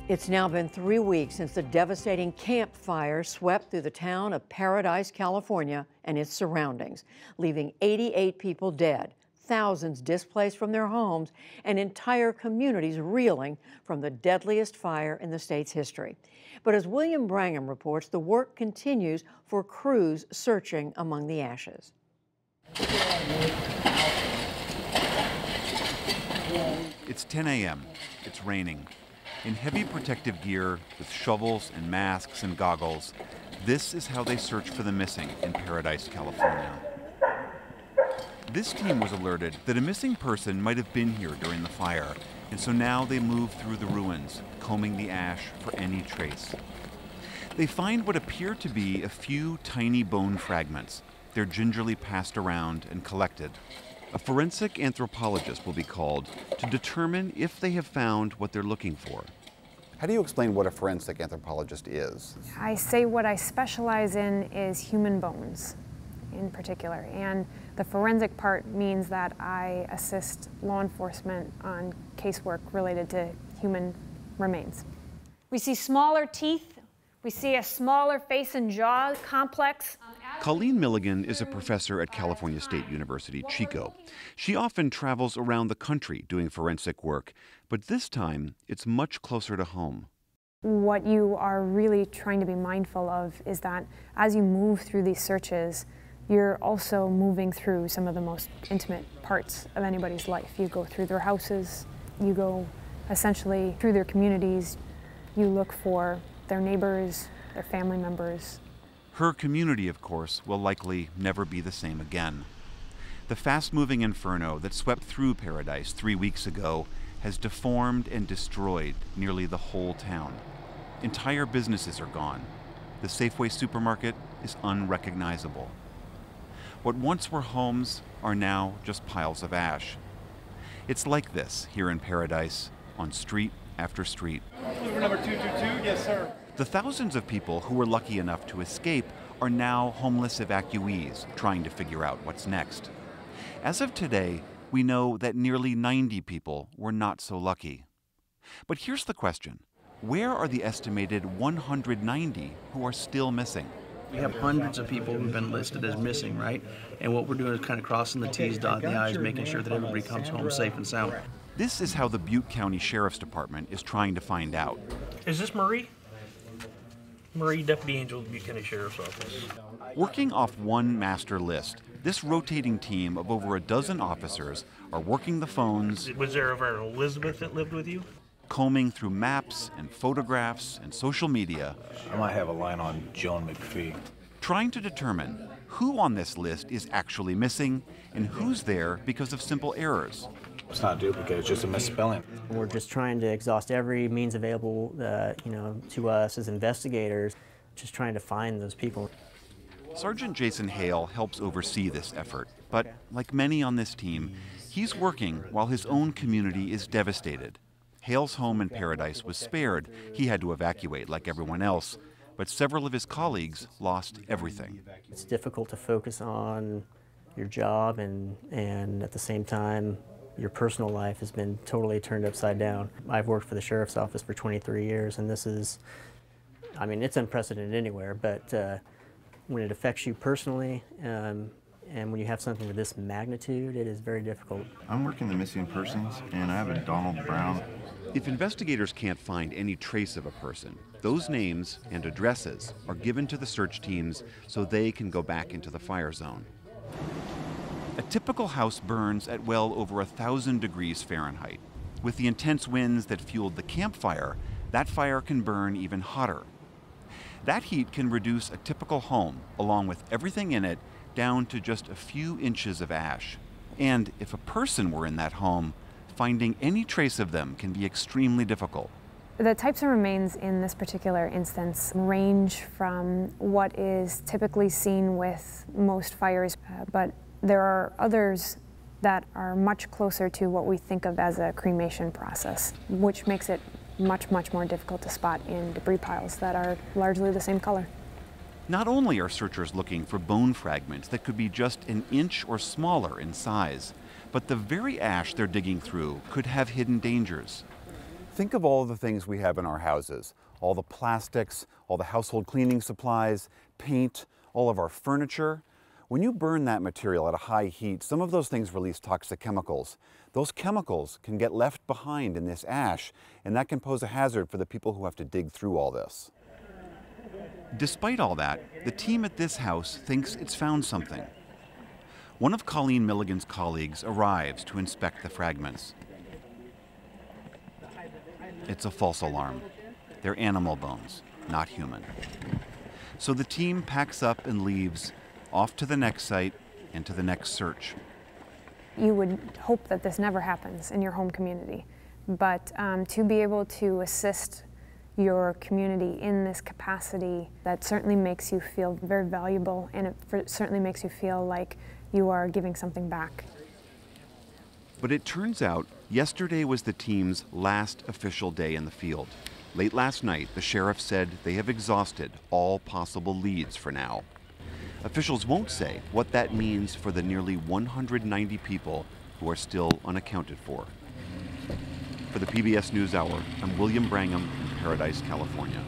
It's now been 3 weeks since the devastating Camp Fire swept through the town of Paradise, California, and its surroundings, leaving 88 people dead, thousands displaced from their homes, and entire communities reeling from the deadliest fire in the state's history. But as William Brangham reports, the work continues for crews searching among the ashes. It's 10 a.m. It's raining. In heavy protective gear, with shovels and masks and goggles, this is how they search for the missing in Paradise, California. This team was alerted that a missing person might have been here during the fire, and so now they move through the ruins, combing the ash for any trace. They find what appear to be a few tiny bone fragments. They're gingerly passed around and collected. A forensic anthropologist will be called to determine if they have found what they're looking for. How do you explain what a forensic anthropologist is? I say what I specialize in is human bones in particular, and the forensic part means that I assist law enforcement on casework related to human remains. We see smaller teeth, we see a smaller face and jaw complex. Colleen Milligan is a professor at California State University, Chico. She often travels around the country doing forensic work, but this time it's much closer to home. What you are really trying to be mindful of is that as you move through these searches, you're also moving through some of the most intimate parts of anybody's life. You go through their houses, you go essentially through their communities, you look for their neighbors, their family members. Her community, of course, will likely never be the same again. The fast-moving inferno that swept through Paradise 3 weeks ago has deformed and destroyed nearly the whole town. Entire businesses are gone. The Safeway supermarket is unrecognizable. What once were homes are now just piles of ash. It's like this here in Paradise, on street after street. Number 222, yes, sir. The thousands of people who were lucky enough to escape are now homeless evacuees trying to figure out what's next. As of today, we know that nearly 90 people were not so lucky. But here's the question. Where are the estimated 190 who are still missing? We have hundreds of people who've been listed as missing, right? And what we're doing is kind of crossing the T's, dotting the I's, making sure that everybody comes home safe and sound. This is how the Butte County Sheriff's Department is trying to find out. Is this Marie? Marie, Deputy Angel, Butte County Sheriff's Office. Working off one master list, this rotating team of over a dozen officers are working the phones. Was there ever an Elizabeth that lived with you? Combing through maps and photographs and social media. I might have a line on Joan McPhee. Trying to determine who on this list is actually missing and who's there because of simple errors. It's not a duplicate, it's just a misspelling. We're just trying to exhaust every means available to us as investigators, just trying to find those people. Sergeant Jason Hale helps oversee this effort, but like many on this team, he's working while his own community is devastated. Hale's home in Paradise was spared. He had to evacuate like everyone else, but several of his colleagues lost everything. It's difficult to focus on your job and at the same time, your personal life has been totally turned upside down. I've worked for the Sheriff's Office for 23 years, and this is, I mean, it's unprecedented anywhere, but when it affects you personally, and when you have something of this magnitude, it is very difficult. I'm working the missing persons, and I have a Donald Brown. If investigators can't find any trace of a person, those names and addresses are given to the search teams so they can go back into the fire zone. A typical house burns at well over 1,000 degrees Fahrenheit. With the intense winds that fueled the campfire, that fire can burn even hotter. That heat can reduce a typical home, along with everything in it, down to just a few inches of ash. And if a person were in that home, finding any trace of them can be extremely difficult. The types of remains in this particular instance range from what is typically seen with most fires, but there are others that are much closer to what we think of as a cremation process, which makes it much, much more difficult to spot in debris piles that are largely the same color. Not only are searchers looking for bone fragments that could be just an inch or smaller in size, but the very ash they're digging through could have hidden dangers. Think of all the things we have in our houses, all the plastics, all the household cleaning supplies, paint, all of our furniture. When you burn that material at a high heat, some of those things release toxic chemicals. Those chemicals can get left behind in this ash, and that can pose a hazard for the people who have to dig through all this. Despite all that, the team at this house thinks it's found something. One of Colleen Milligan's colleagues arrives to inspect the fragments. It's a false alarm. They're animal bones, not human. So the team packs up and leaves, off to the next site and to the next search. You would hope that this never happens in your home community, but to be able to assist your community in this capacity, that certainly makes you feel very valuable, and it certainly makes you feel like you are giving something back. But it turns out yesterday was the team's last official day in the field. Late last night, the sheriff said they have exhausted all possible leads for now. Officials won't say what that means for the nearly 190 people who are still unaccounted for. For the PBS NewsHour, I'm William Brangham in Paradise, California.